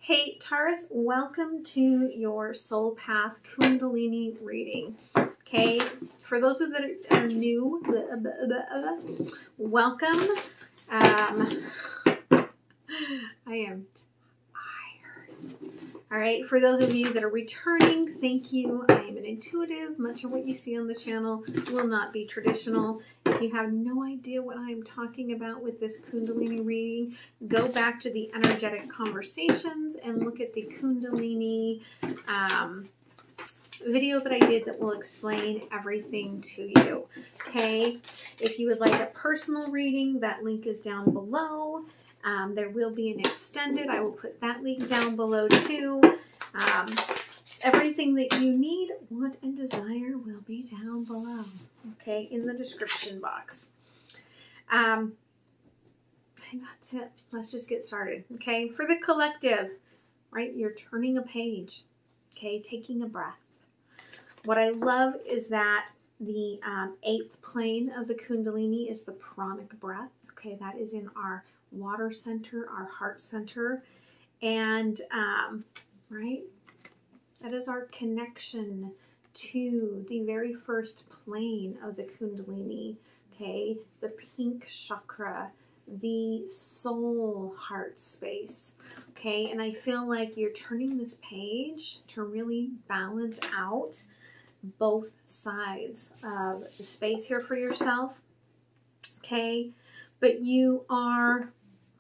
Hey Taurus, welcome to your Soul Path Kundalini reading. Okay, for those of that are new, welcome. I am tired. All right, for those of you that are returning, thank you. I am an intuitive. Much of what you see on the channel will not be traditional. If you have no idea what I'm talking about with this Kundalini reading, go back to the energetic conversations and look at the Kundalini video that I did that will explain everything to you. Okay, if you would like a personal reading, that link is down below. There will be an extended. I will put that link down below too. Everything that you need, want, and desire will be down below. Okay, in the description box. I think that's it. Let's just get started. Okay, for the collective, right? You're turning a page. Okay, taking a breath. What I love is that the 8th plane of the Kundalini is the pranic breath. Okay, that is in our water center, our heart center, and right, that is our connection to the very first plane of the Kundalini. Okay, the pink chakra, the soul heart space. Okay, and I feel like you're turning this page to really balance out both sides of the space here for yourself. Okay, but you are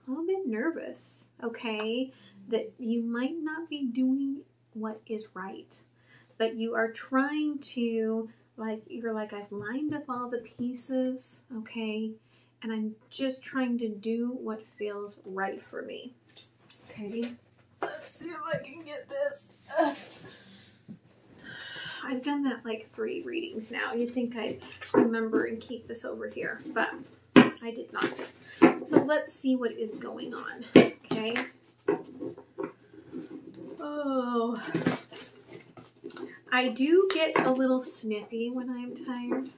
a little bit nervous, okay, that you might not be doing what is right, but you are trying to, you're like, I've lined up all the pieces, okay, and I'm just trying to do what feels right for me. Okay, let's see if I can get this. I've done that like 3 readings now. You'd think I'd remember and keep this over here, but I did not. So let's see what is going on. Okay. Oh, I do get a little snippy when I'm tired.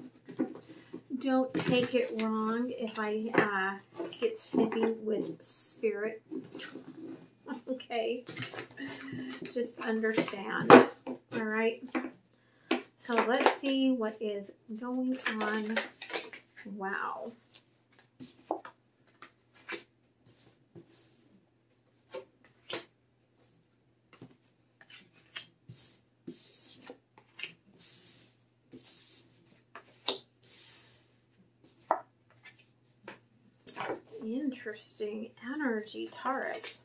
Don't take it wrong if I get snippy with spirit. Okay. Just understand. All right. So let's see what is going on. Wow. Interesting energy, Taurus.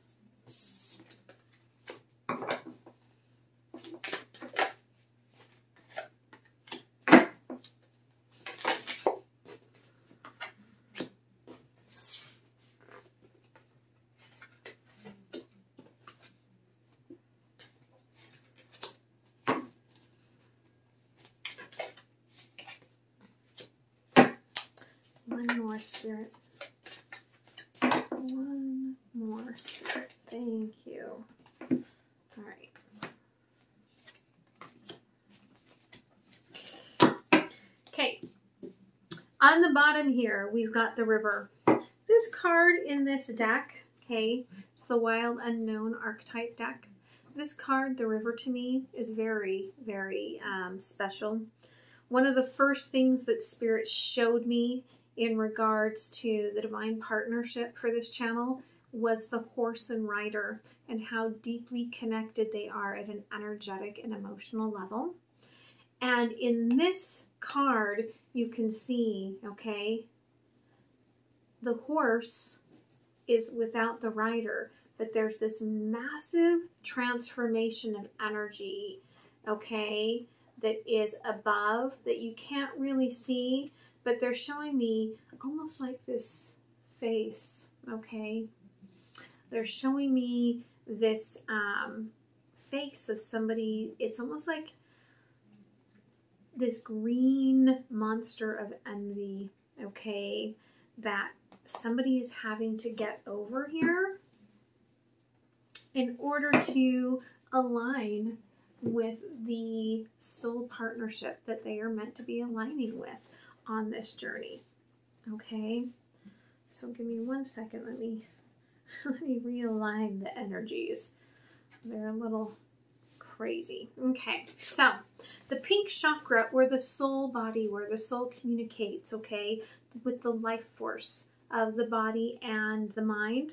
One more spirit. One more spirit. Thank you. All right. Okay. On the bottom here, we've got the river. This card in this deck, okay, it's the Wild Unknown archetype deck. This card, the river, to me is very, very special. One of the first things that Spirit showed me in regards to the divine partnership for this channel was the horse and rider and how deeply connected they are at an energetic and emotional level. And in this card, you can see, okay, the horse is without the rider, but there's this massive transformation of energy, okay, that is above that you can't really see, but they're showing me almost like this face, okay? They're showing me this face of somebody. It's almost like this green monster of envy, okay, that somebody is having to get over here in order to align with the soul partnership that they are meant to be aligning with on this journey. Okay, so give me 1 second. Let me realign the energies. They're a little crazy. Okay, so the pink chakra, or the soul body, where the soul communicates, okay, with the life force of the body and the mind.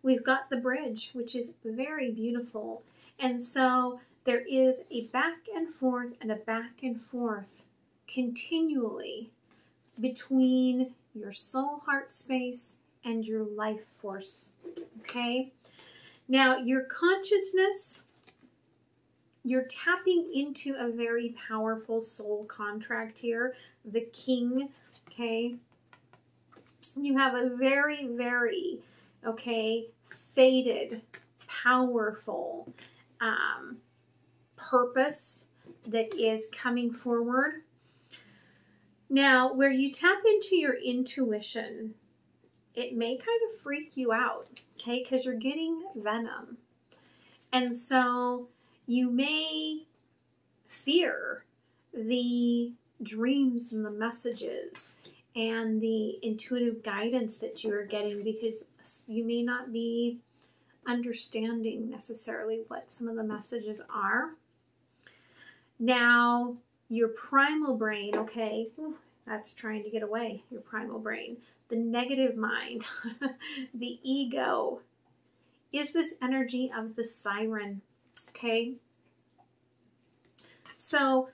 We've got the bridge, which is very beautiful. And so there is a back and forth and a back and forth continually between your soul heart space and your life force. Okay? Now, your consciousness, you're tapping into a very powerful soul contract here, the king, okay? You have a very, very, okay, fated, powerful purpose that is coming forward. Now, where you tap into your intuition, it may kind of freak you out, okay, because you're getting venom. And so you may fear the dreams and the messages and the intuitive guidance that you're getting, because you may not be understanding necessarily what some of the messages are. Now, your primal brain, okay, that's trying to get away, your primal brain. The negative mind, the ego, is this energy of the siren, okay? So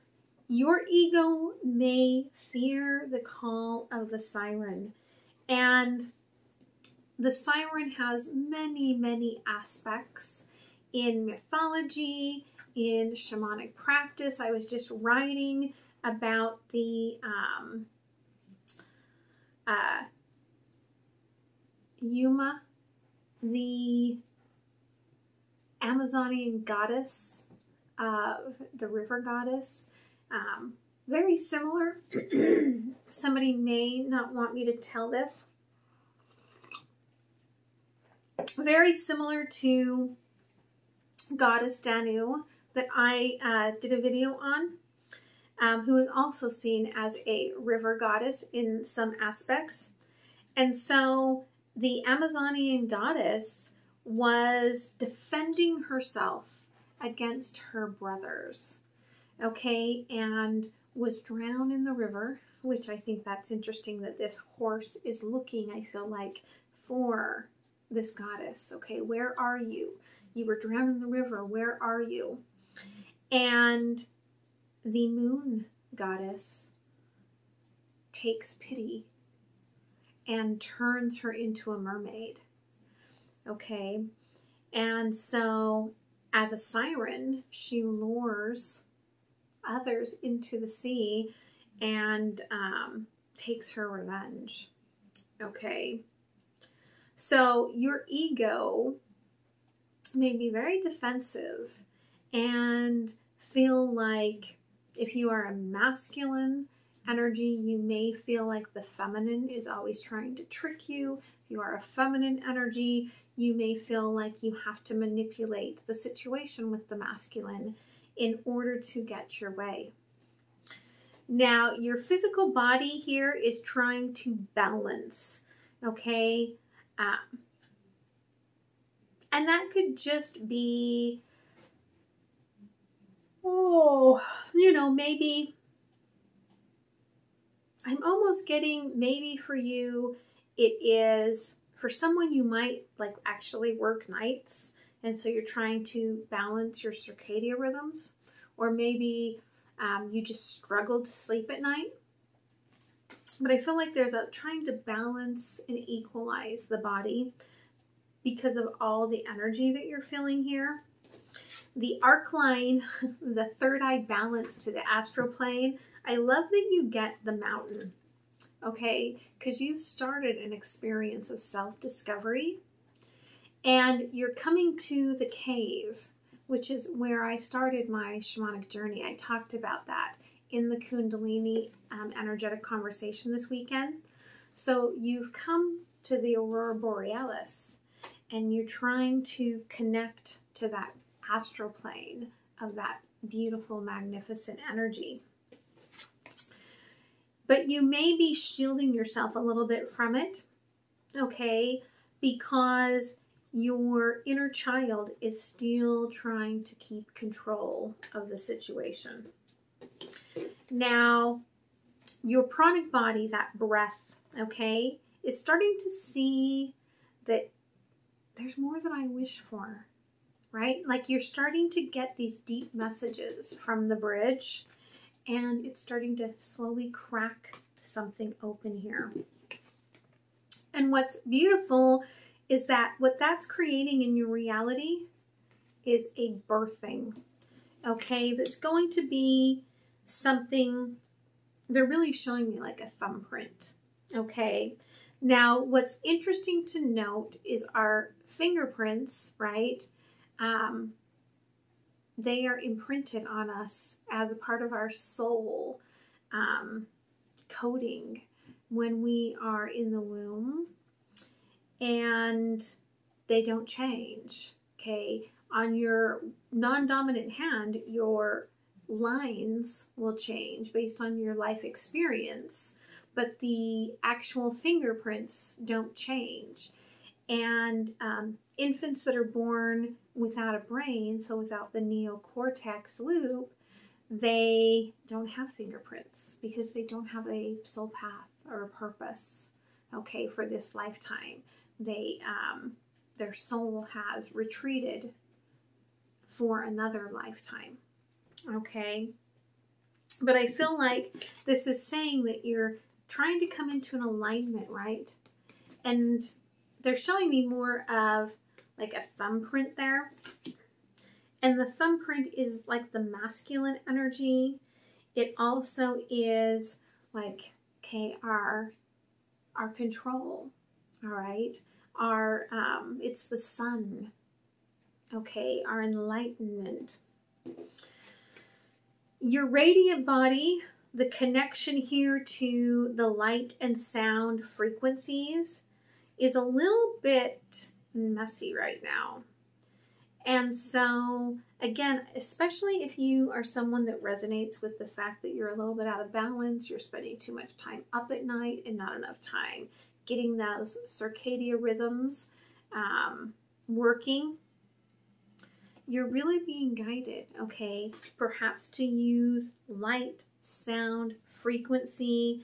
your ego may fear the call of the siren, and the siren has many, many aspects in mythology, in shamanic practice. I was just writing about the Yuma, the Amazonian goddess, the river goddess. Very similar. Somebody may not want me to tell this. Very similar to Goddess Danu that I did a video on, who is also seen as a river goddess in some aspects. And so the Amazonian goddess was defending herself against her brothers, okay, and was drowned in the river, which I think that's interesting that this horse is looking, I feel like, for this goddess. Okay, where are you? You were drowned in the river. Where are you? And the moon goddess takes pity and turns her into a mermaid. Okay, and so as a siren, she lures others into the sea and takes her revenge. Okay, so your ego may be very defensive and feel like, if you are a masculine energy, you may feel like the feminine is always trying to trick you. If you are a feminine energy, you may feel like you have to manipulate the situation with the masculine in order to get your way. Now, your physical body here is trying to balance, okay? And that could just be, maybe, I'm almost getting, maybe for you, it is, for someone you might like actually work nights, and so you're trying to balance your circadian rhythms, or maybe you just struggle to sleep at night. But I feel like there's a trying to balance and equalize the body because of all the energy that you're feeling here. The arc line, the third eye balance to the astral plane. I love that you get the mountain, okay? Because you've started an experience of self-discovery, and you're coming to the cave, which is where I started my shamanic journey. I talked about that in the Kundalini energetic conversation this weekend. So you've come to the Aurora Borealis, and you're trying to connect to that astral plane of that beautiful, magnificent energy. But you may be shielding yourself a little bit from it, okay? Because your inner child is still trying to keep control of the situation. Now, your pranic body, that breath, okay, is starting to see that there's more than I wish for, right? Like you're starting to get these deep messages from the bridge, and it's starting to slowly crack something open here. And what's beautiful is that what that's creating in your reality is a birthing, okay? That's going to be something, they're really showing me like a thumbprint, okay? Now, what's interesting to note is our fingerprints, right? They are imprinted on us as a part of our soul coding when we are in the womb, and they don't change, okay? On your non-dominant hand, your lines will change based on your life experience, but the actual fingerprints don't change. And infants that are born without a brain, so without the neocortex loop, they don't have fingerprints because they don't have a soul path or a purpose, okay, for this lifetime. They, their soul has retreated for another lifetime, okay? But I feel like this is saying that you're trying to come into an alignment, right? And they're showing me more of like a thumbprint there. And the thumbprint is like the masculine energy. It also is like, okay, our control, all right? Our, it's the sun, okay? Our enlightenment. Your radiant body, the connection here to the light and sound frequencies is a little bit messy right now. And so, again, especially if you are someone that resonates with the fact that you're a little bit out of balance, you're spending too much time up at night and not enough time getting those circadian rhythms working, you're really being guided, okay? Perhaps to use light, sound, frequency,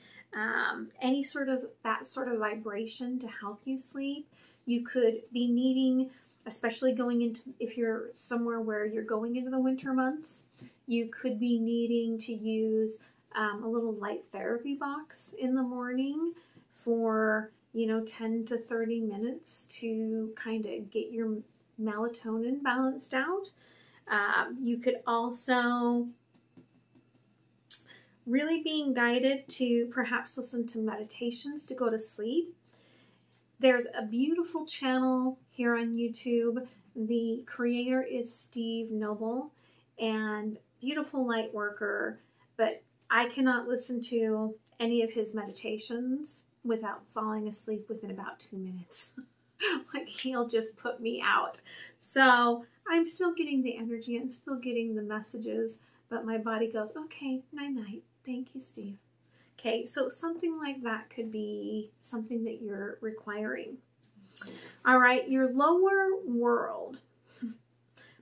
any sort of that sort of vibration to help you sleep. You could be needing, especially going into, if you're somewhere where you're going into the winter months, you could be needing to use a little light therapy box in the morning for, you know, 10 to 30 minutes to kind of get your melatonin balanced out. You could also really being guided to perhaps listen to meditations to go to sleep. There's a beautiful channel here on YouTube. The creator is Steve Noble, and beautiful light worker, but I cannot listen to any of his meditations without falling asleep within about 2 minutes. Like, he'll just put me out. So I'm still getting the energy and still getting the messages, but my body goes, okay, night-night. Thank you, Steve. Okay, so something like that could be something that you're requiring. All right, your lower world.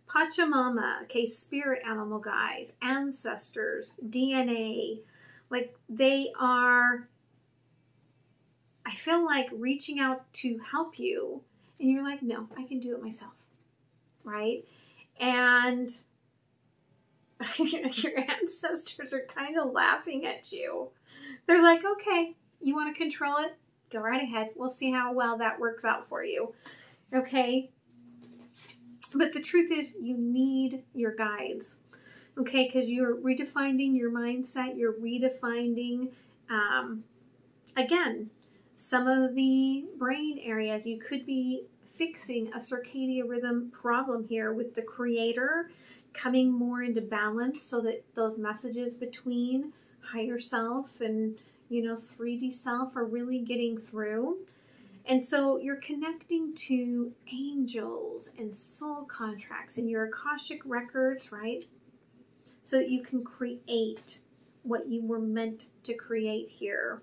Pachamama, okay, spirit animal guides, ancestors, DNA. Like, they are, I feel like, reaching out to help you. And you're like, no, I can do it myself, right? And your ancestors are kind of laughing at you. They're like, okay, you want to control it? Go right ahead. We'll see how well that works out for you. Okay? But the truth is, you need your guides. Okay? Because you're redefining your mindset. You're redefining, again, some of the brain areas. You could be fixing a circadian rhythm problem here with the creator coming more into balance so that those messages between higher self and, you know, 3D self are really getting through. And so you're connecting to angels and soul contracts and your Akashic records, right? So that you can create what you were meant to create here.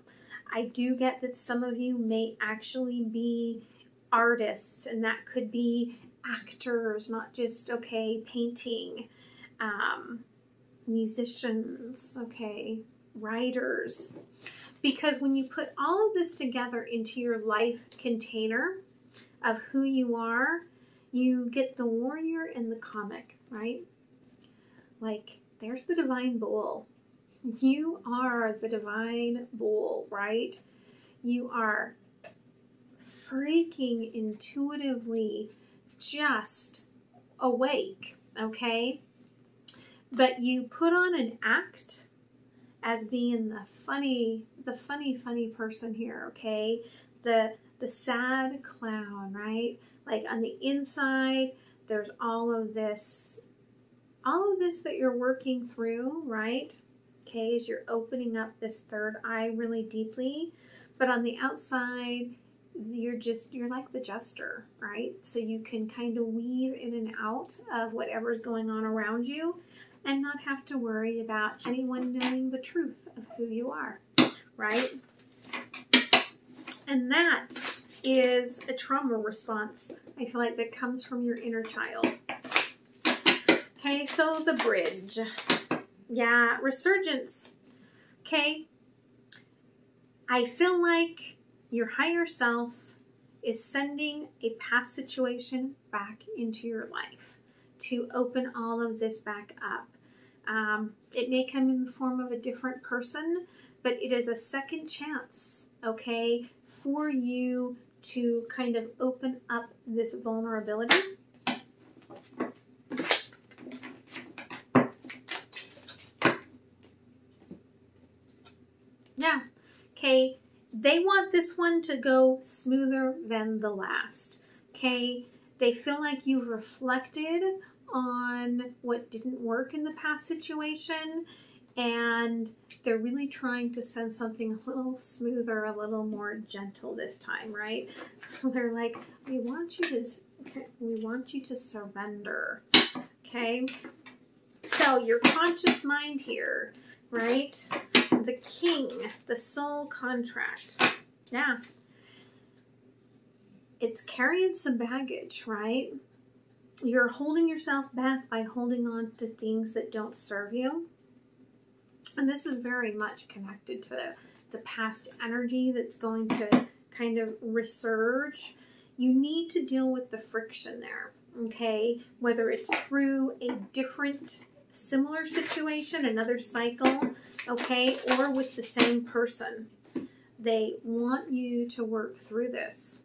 I do get that some of you may actually be artists, and that could be actors, not just, okay, painting, musicians, okay, writers. Because when you put all of this together into your life container of who you are, you get the warrior and the comic, right? Like, there's the divine bull. You are the divine bull, right? You are freaking intuitively just awake, okay? But you put on an act as being the funny person here, okay? The sad clown, right? Like on the inside, there's all of this that you're working through, right? Okay, as you're opening up this third eye really deeply. But on the outside, you're like the jester, right? So you can kind of weave in and out of whatever's going on around you and not have to worry about anyone knowing the truth of who you are, right? And that is a trauma response, I feel like, that comes from your inner child. Okay, so the bridge. Yeah, resurgence. Okay, I feel like your higher self is sending a past situation back into your life to open all of this back up. It may come in the form of a different person, but it is a second chance, okay, for you to kind of open up this vulnerability. Yeah, okay, they want this one to go smoother than the last, okay? They feel like you've reflected on what didn't work in the past situation, and they're really trying to send something a little smoother, a little more gentle this time, right? They're like, we want you to surrender, okay? So your conscious mind here, right? The king, the soul contract. Yeah. It's carrying some baggage, right? You're holding yourself back by holding on to things that don't serve you. And this is very much connected to the past energy that's going to kind of resurge. You need to deal with the friction there, okay? Whether it's through a different similar situation, another cycle, okay, or with the same person. They want you to work through this.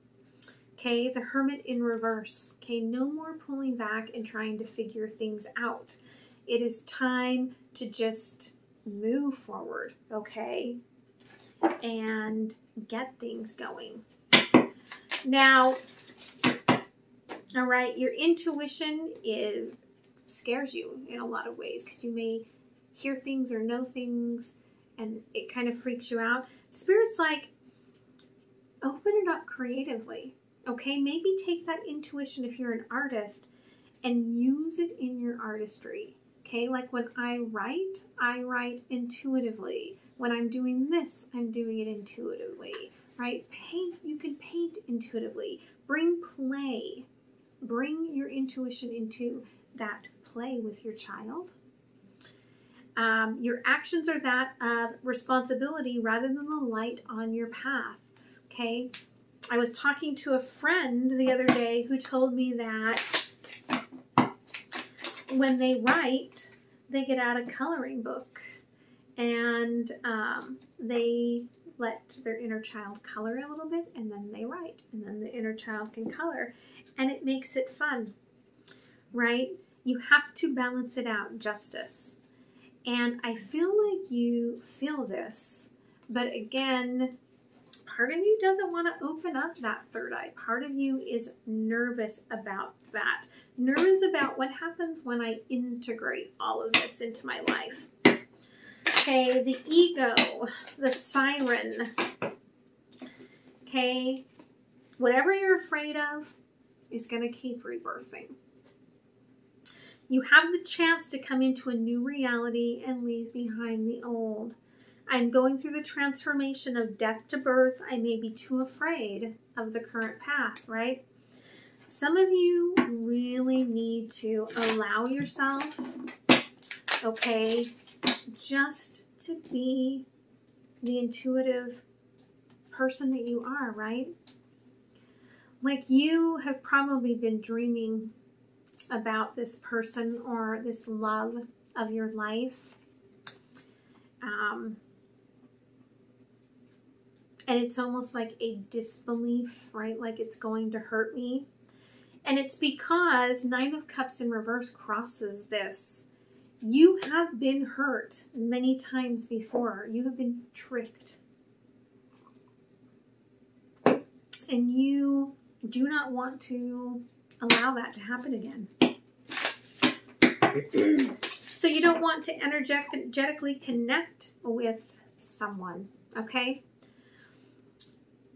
Okay, the Hermit in reverse. Okay, no more pulling back and trying to figure things out. It is time to just move forward, okay, and get things going. Now, all right, your intuition scares you in a lot of ways because you may hear things or know things and it kind of freaks you out. Spirit's like, open it up creatively, okay? Maybe take that intuition if you're an artist and use it in your artistry, okay? Like when I write intuitively. When I'm doing this, I'm doing it intuitively, right? Paint, you can paint intuitively. Bring play. Bring your intuition into that play with your child. Your actions are that of responsibility rather than the light on your path, okay? I was talking to a friend the other day who told me that when they write, they get out a coloring book and they let their inner child color a little bit, and then they write, and then the inner child can color, and it makes it fun, right? You have to balance it out, justice. And I feel like you feel this, but again, part of you doesn't want to open up that third eye. Part of you is nervous about that. Nervous about what happens when I integrate all of this into my life. Okay, the ego, the siren. Okay, whatever you're afraid of is going to keep rebirthing. You have the chance to come into a new reality and leave behind the old. I'm going through the transformation of death to birth. I may be too afraid of the current path, right? Some of you really need to allow yourself, okay, just to be the intuitive person that you are, right? Like, you have probably been dreaming about this person or this love of your life. And it's almost like a disbelief, right? Like, it's going to hurt me. And it's because 9 of Cups in reverse crosses this. You have been hurt many times before. You have been tricked. And you do not want to allow that to happen again. So you don't want to energetically connect with someone, okay?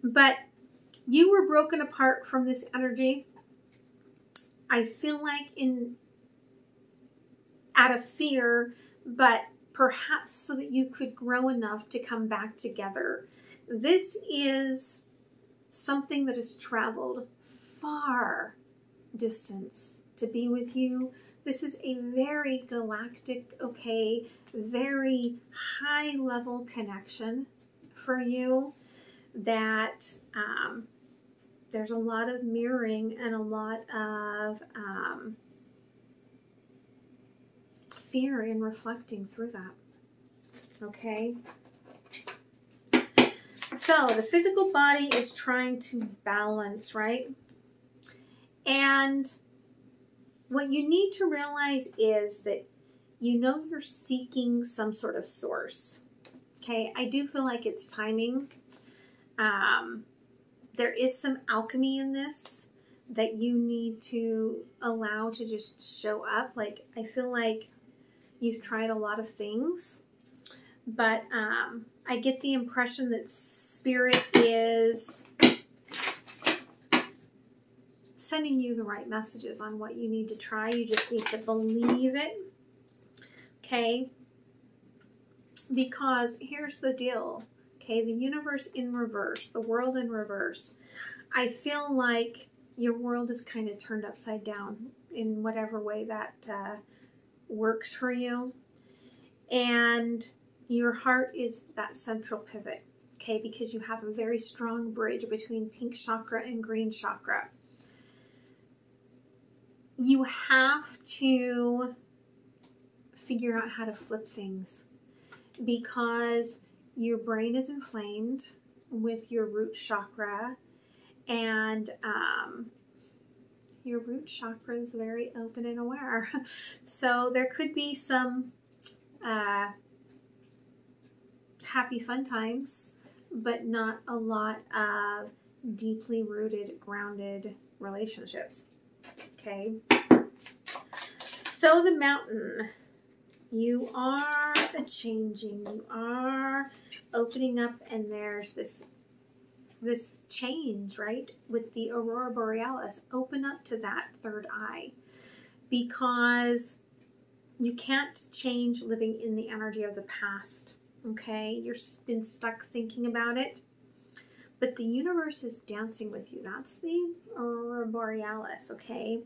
But you were broken apart from this energy. I feel like out of fear, but perhaps so that you could grow enough to come back together. This is something that has traveled far distance to be with you. This is a very galactic, okay, very high level connection for you that there's a lot of mirroring and a lot of fear in reflecting through that. Okay. So the physical body is trying to balance, right? And what you need to realize is that you know you're seeking some sort of source. Okay, I do feel like it's timing. There is some alchemy in this that you need to allow to just show up. Like, I feel like you've tried a lot of things, but I get the impression that Spirit is sending you the right messages on what you need to try. You just need to believe it, okay? Because here's the deal, okay? The universe in reverse, the world in reverse. I feel like your world is kind of turned upside down in whatever way that works for you. And your heart is that central pivot, okay? Because you have a very strong bridge between pink chakra and green chakra. You have to figure out how to flip things because your brain is inflamed with your root chakra, and your root chakra is very open and aware. So there could be some happy fun times, but not a lot of deeply rooted, grounded relationships. Okay. So the mountain, you are changing, you are opening up, and there's this change, right? With the Aurora Borealis, open up to that third eye, because you can't change living in the energy of the past, okay? You've been stuck thinking about it, but the universe is dancing with you. That's the Aurora Borealis, okay?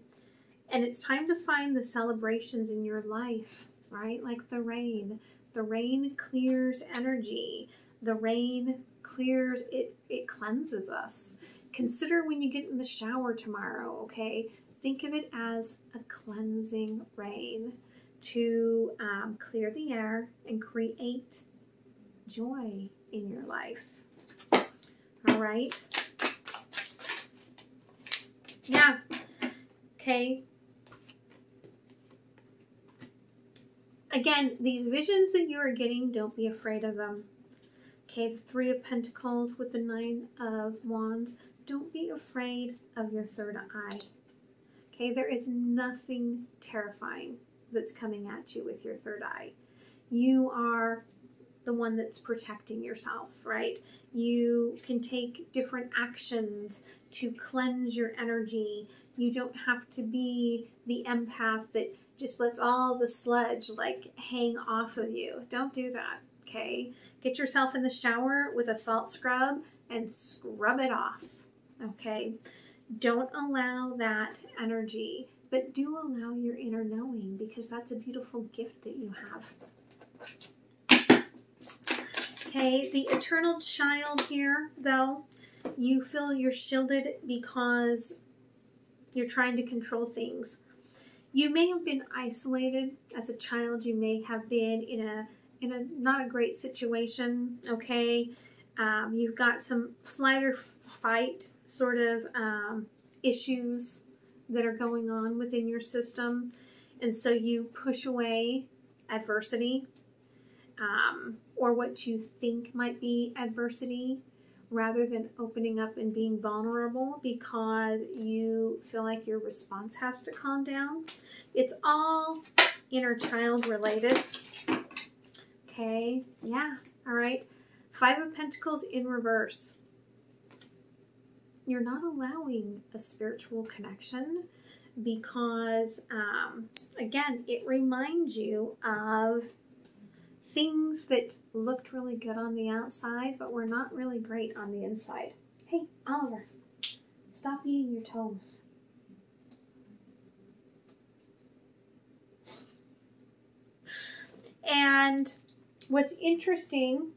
And it's time to find the celebrations in your life, right? Like the rain. The rain clears energy. The rain clears, it cleanses us. Consider when you get in the shower tomorrow, okay? Think of it as a cleansing rain to clear the air and create joy in your life. All right? Yeah. Okay. Again, these visions that you are getting, don't be afraid of them. Okay, the 3 of Pentacles with the 9 of Wands. Don't be afraid of your third eye. Okay, there is nothing terrifying that's coming at you with your third eye. You are the one that's protecting yourself, right? You can take different actions to cleanse your energy. You don't have to be the empath that just lets all the sludge like hang off of you. Don't do that, Okay, get yourself in the shower with a salt scrub and scrub it off. Okay, don't allow that energy, but do allow your inner knowing, because that's a beautiful gift that you have. Okay, the eternal child here, though, you feel you're shielded because you're trying to control things. You may have been isolated as a child. You may have been in a not a great situation. Okay, you've got some flight or fight sort of issues that are going on within your system, and so you push away adversity, or what you think might be adversity, rather than opening up and being vulnerable, because you feel like your response has to calm down. It's all inner child related. Okay, yeah, all right. 5 of Pentacles in reverse. You're not allowing a spiritual connection because, again, it reminds you of things that looked really good on the outside, but were not really great on the inside. Hey, Oliver, stop eating your toes. And what's interesting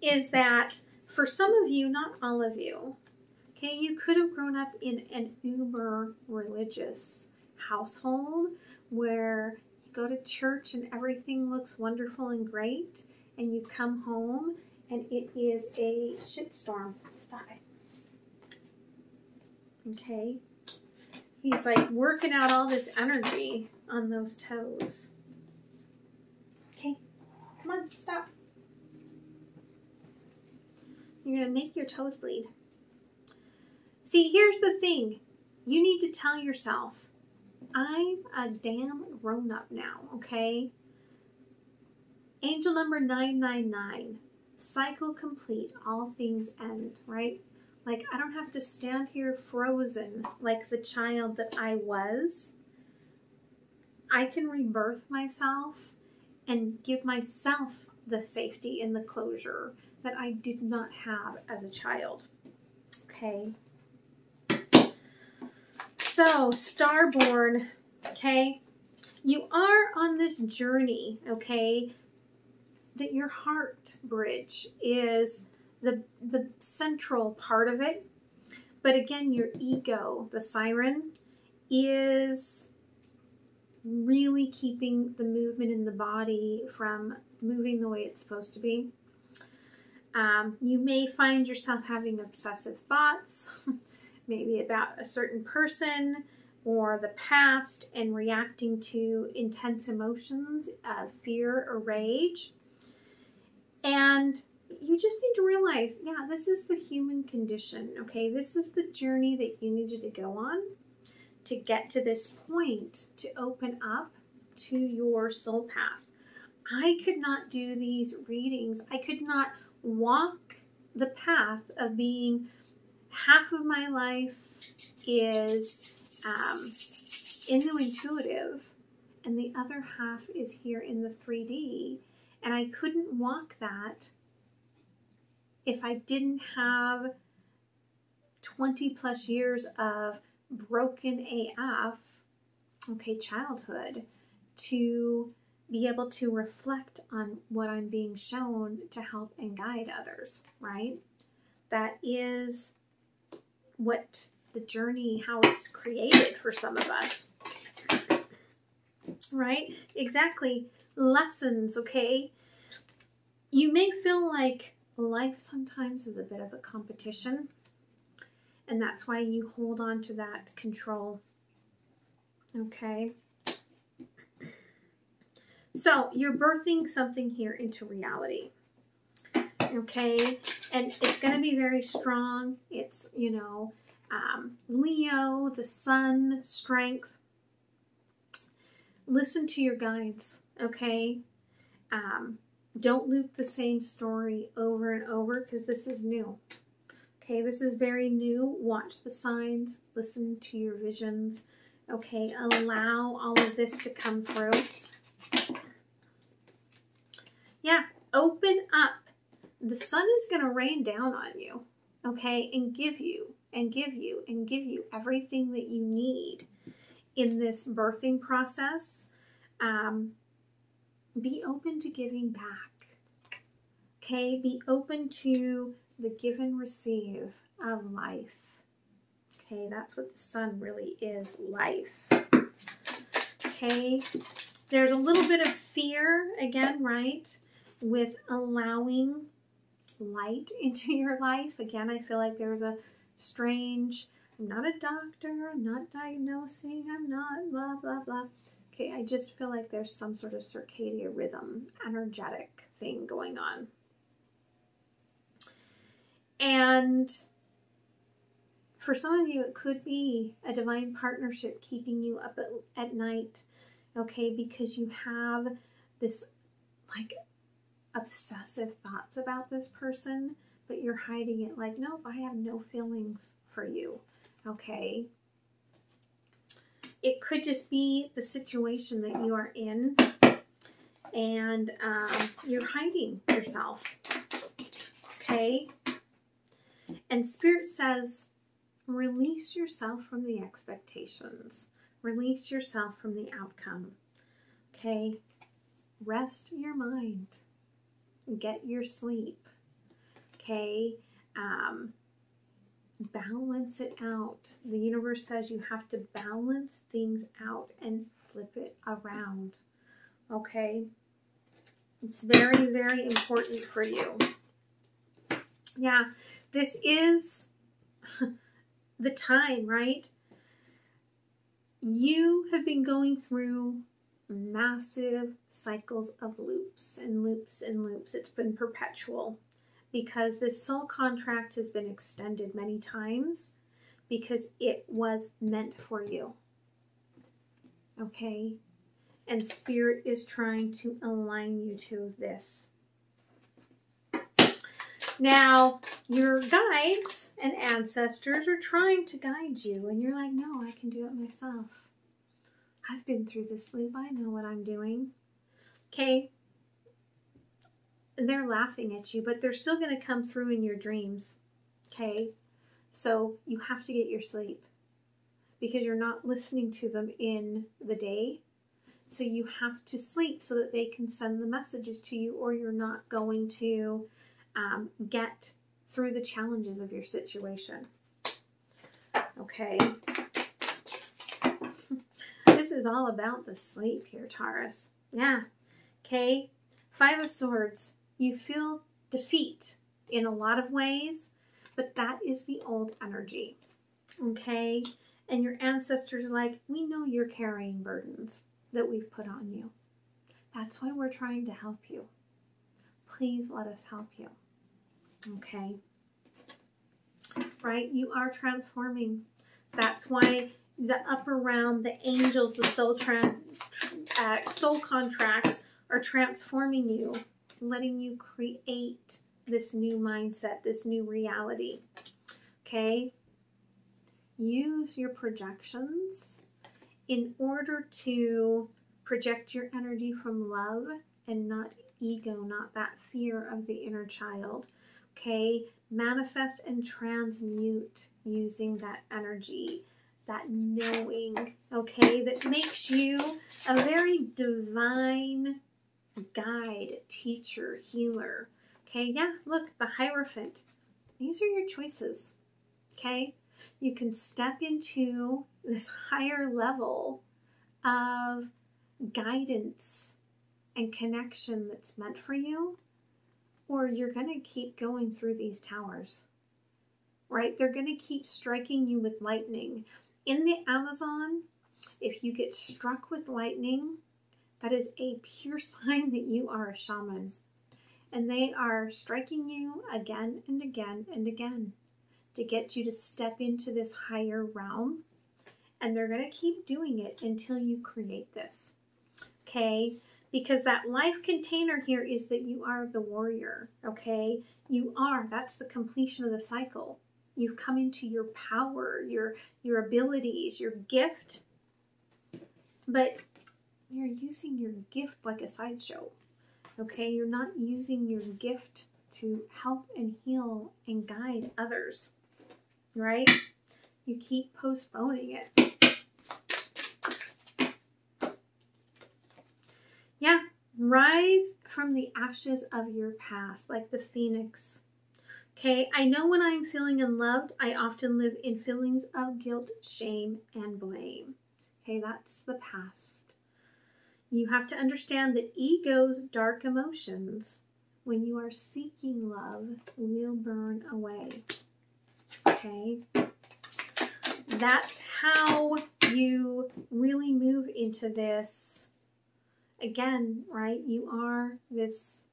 is that for some of you, not all of you, okay, you could have grown up in an uber religious household where go to church and everything looks wonderful and great, and you come home and it is a shitstorm. Stop it. Okay. He's like working out all this energy on those toes. Okay. Come on, stop. You're going to make your toes bleed. See, here's the thing. You need to tell yourself, I'm a damn grown-up now, okay? Angel number 999. Cycle complete. All things end, right? Like, I don't have to stand here frozen like the child that I was. I can rebirth myself and give myself the safety and the closure that I did not have as a child. Okay? So, Starborn, okay, you are on this journey, okay, that your heart bridge is the central part of it. But again, your ego, the siren, is really keeping the movement in the body from moving the way it's supposed to be. You may find yourself having obsessive thoughts, maybe about a certain person or the past, and reacting to intense emotions of fear or rage. And you just need to realize, yeah, this is the human condition, okay? This is the journey that you needed to go on to get to this point, to open up to your soul path. I could not do these readings. I could not walk the path of being half of my life is in the intuitive and the other half is here in the 3D. And I couldn't walk that if I didn't have 20 plus years of broken AF, okay, childhood, to be able to reflect on what I'm being shown to help and guide others, right? That is what the journey, how it's created for some of us, right? Exactly. Lessons, okay? You may feel like life sometimes is a bit of a competition, and that's why you hold on to that control, okay? So you're birthing something here into reality, okay? And it's going to be very strong. It's, you know, Leo, the sun, strength. Listen to your guides, okay? Don't loop the same story over and over, because this is new. Okay, this is very new. Watch the signs. Listen to your visions. Okay, allow all of this to come through. Yeah, open up. The sun is going to rain down on you, okay, and give you and give you and give you everything that you need in this birthing process. Be open to giving back, okay? Be open to the give and receive of life, okay? That's what the sun really is, life, okay? There's a little bit of fear, again, right, with allowing light into your life. Again, I feel like there's a strange, I'm not a doctor, I'm not diagnosing, I'm not blah, blah, blah. Okay, I just feel like there's some sort of circadian rhythm, energetic thing going on. And for some of you, it could be a divine partnership keeping you up at night, okay, because you have this like obsessive thoughts about this person, but you're hiding it like, nope, I have no feelings for you, okay? It could just be the situation that you are in, and you're hiding yourself, okay? And Spirit says, release yourself from the expectations. Release yourself from the outcome, okay? Rest your mind. Get your sleep, okay? Balance it out. The universe says you have to balance things out and flip it around, okay? It's very, very important for you. Yeah, this is the time, right? You have been going through massive cycles of loops and loops and loops. It's been perpetual because this soul contract has been extended many times because it was meant for you, okay? And Spirit is trying to align you to this. Now, your guides and ancestors are trying to guide you, and you're like, no, I can do it myself. I've been through this loop. I know what I'm doing. Okay? They're laughing at you, but they're still going to come through in your dreams. Okay? So you have to get your sleep because you're not listening to them in the day. So you have to sleep so that they can send the messages to you, or you're not going to get through the challenges of your situation. Okay? This is all about the sleep here, Taurus. Yeah. Okay. 5 of Swords. You feel defeat in a lot of ways, but that is the old energy. Okay. And your ancestors are like, we know you're carrying burdens that we've put on you. That's why we're trying to help you. Please let us help you. Okay. Right? You are transforming. That's why the upper realm, the angels, the soul contracts are transforming you, letting you create this new mindset, this new reality. Okay? Use your projections in order to project your energy from love and not ego, not that fear of the inner child. Okay? Manifest and transmute using that energy, that knowing, okay, that makes you a very divine guide, teacher, healer. Okay, yeah, look, the Hierophant. These are your choices, okay? You can step into this higher level of guidance and connection that's meant for you, or you're going to keep going through these towers, right? They're going to keep striking you with lightning. In the Amazon, if you get struck with lightning, that is a pure sign that you are a shaman. And they are striking you again and again and again to get you to step into this higher realm. And they're going to keep doing it until you create this. Okay? Because that life container here is that you are the warrior. Okay? You are. That's the completion of the cycle. You've come into your power, your abilities, your gift. But you're using your gift like a sideshow. Okay, you're not using your gift to help and heal and guide others, right? You keep postponing it. Yeah, rise from the ashes of your past, like the phoenix. Okay, I know when I'm feeling unloved, I often live in feelings of guilt, shame, and blame. Okay, that's the past. You have to understand that ego's dark emotions, when you are seeking love, will burn away. Okay, that's how you really move into this. Again, right? You are this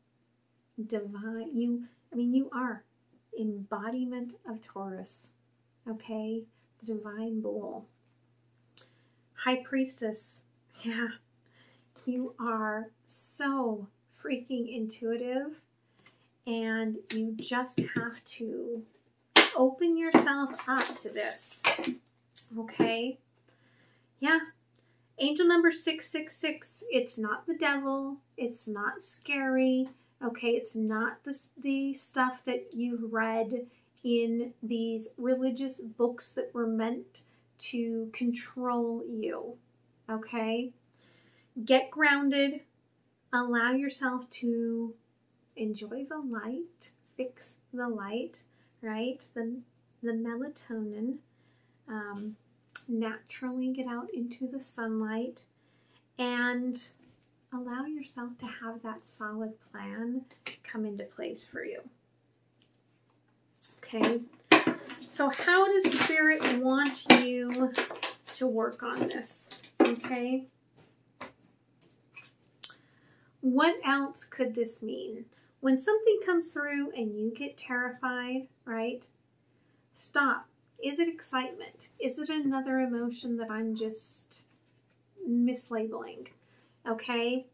divine, you are embodiment of Taurus, okay? The divine bull. High priestess, yeah. You are so freaking intuitive, and you just have to open yourself up to this, okay? Yeah. Angel number 666, it's not the devil, it's not scary, okay? It's not the stuff that you've read in these religious books that were meant to control you, okay? Get grounded, allow yourself to enjoy the light, fix the light, right? The melatonin, naturally get out into the sunlight and allow yourself to have that solid plan come into place for you. Okay, so how does Spirit want you to work on this? Okay, what else could this mean? When something comes through and you get terrified, right? Stop. Is it excitement? Is it another emotion that I'm just mislabeling? Okay?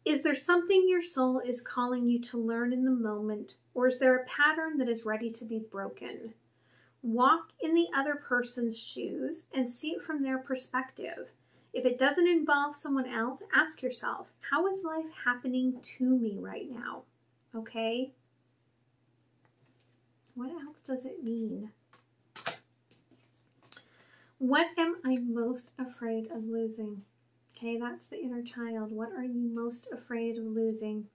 Is there something your soul is calling you to learn in the moment, or is there a pattern that is ready to be broken? Walk in the other person's shoes and see it from their perspective. If it doesn't involve someone else, ask yourself, how is life happening to me right now? Okay? What else does it mean? What am I most afraid of losing? Okay, that's the inner child. What are you most afraid of losing?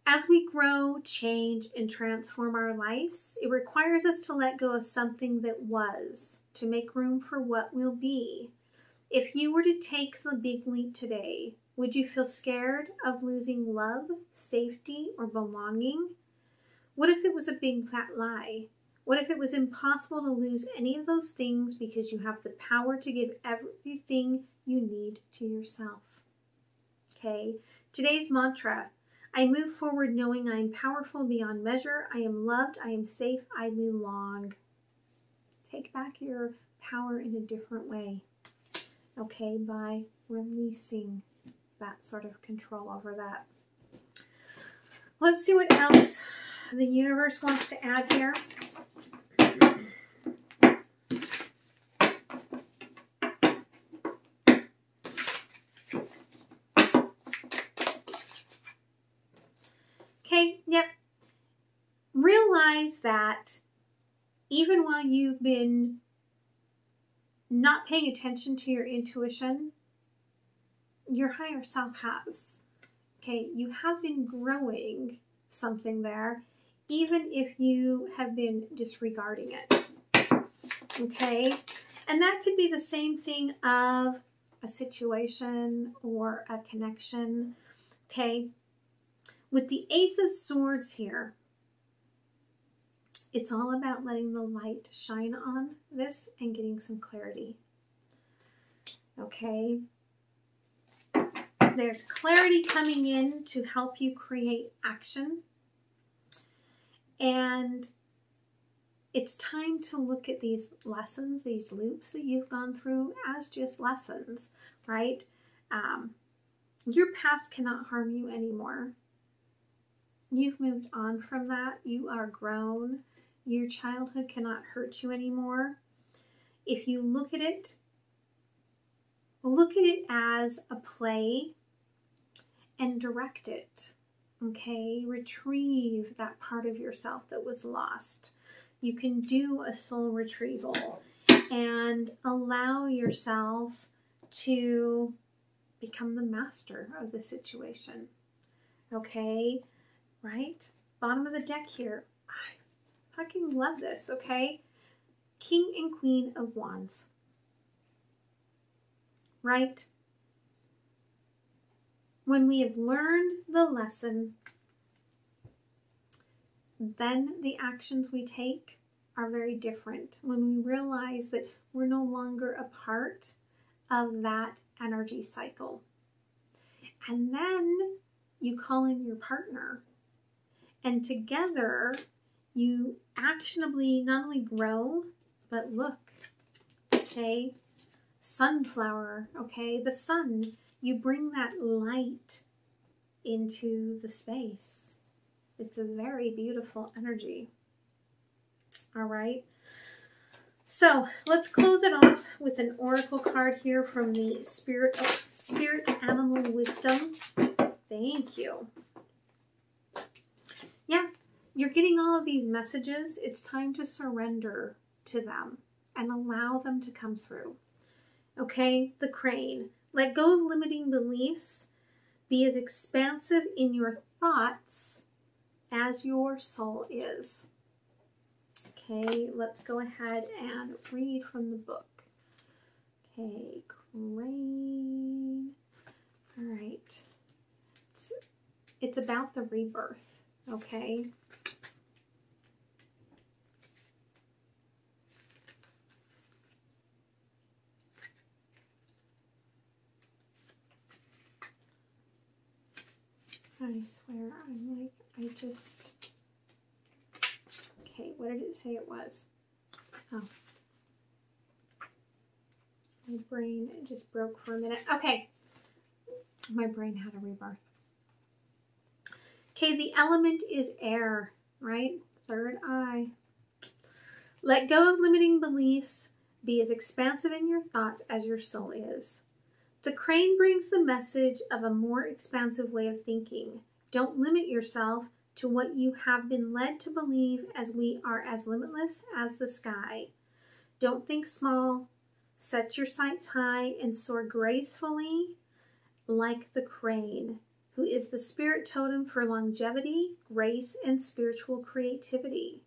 As we grow, change, and transform our lives, it requires us to let go of something that was, to make room for what will be. If you were to take the big leap today, would you feel scared of losing love, safety, or belonging? What if it was a big fat lie? What if it was impossible to lose any of those things because you have the power to give everything you need to yourself? Okay, today's mantra, I move forward knowing I am powerful beyond measure. I am loved. I am safe. I belong. Take back your power in a different way, okay, by releasing that sort of control over that. Let's see what else the universe wants to add here. Okay, yep. Realize that even while you've been not paying attention to your intuition, your higher self has. Okay, you have been growing something there, even if you have been disregarding it. Okay, and that could be the same thing of a situation or a connection. Okay, with the Ace of Swords here, it's all about letting the light shine on this and getting some clarity. Okay, there's clarity coming in to help you create action. And it's time to look at these lessons, these loops that you've gone through as just lessons, right? Your past cannot harm you anymore. You've moved on from that. You are grown. Your childhood cannot hurt you anymore. If you look at it as a play and direct it. Okay, retrieve that part of yourself that was lost. You can do a soul retrieval and allow yourself to become the master of the situation. Okay, right? Bottom of the deck here. I fucking love this, okay? King and Queen of Wands. Right? When we have learned the lesson, then the actions we take are very different. When we realize that we're no longer a part of that energy cycle. And then you call in your partner, and together you actionably not only grow, but look, okay, sunflower, okay, the sun, you bring that light into the space. It's a very beautiful energy. All right. So let's close it off with an oracle card here from the Spirit Animal Wisdom. Thank you. Yeah, you're getting all of these messages. It's time to surrender to them and allow them to come through. Okay, the Crane. Let go of limiting beliefs. Be as expansive in your thoughts as your soul is. Okay, let's go ahead and read from the book. Okay, Crane. All right. It's about the rebirth, okay? I swear, I'm like, okay, what did it say it was? Oh. My brain just broke for a minute. Okay. My brain had a rebirth. Okay, the element is air, right? Third eye. Let go of limiting beliefs. Be as expansive in your thoughts as your soul is. The Crane brings the message of a more expansive way of thinking. Don't limit yourself to what you have been led to believe, as we are as limitless as the sky. Don't think small. Set your sights high and soar gracefully like the crane, who is the spirit totem for longevity, grace, and spiritual creativity.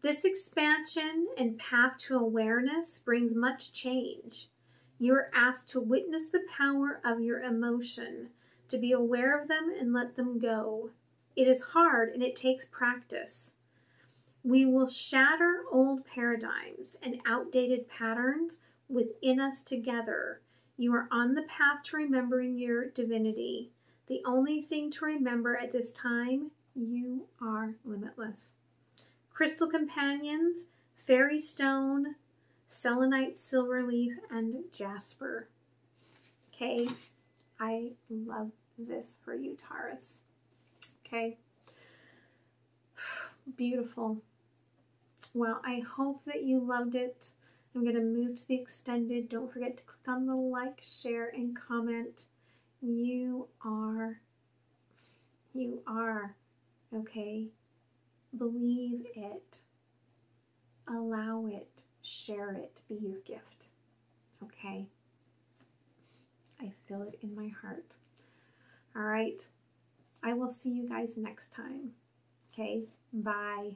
This expansion and path to awareness brings much change. You are asked to witness the power of your emotion, to be aware of them and let them go. It is hard and it takes practice. We will shatter old paradigms and outdated patterns within us together. You are on the path to remembering your divinity. The only thing to remember at this time, you are limitless. Crystal companions, fairy stone, selenite, silver leaf, and jasper. Okay, I love this for you, Taurus. Okay, beautiful. Well, I hope that you loved it. I'm going to move to the extended. Don't forget to click on the like, share, and comment. You are, okay? Believe it. Allow it. Share it. Be your gift. Okay? I feel it in my heart. All right. I will see you guys next time. Okay? Bye.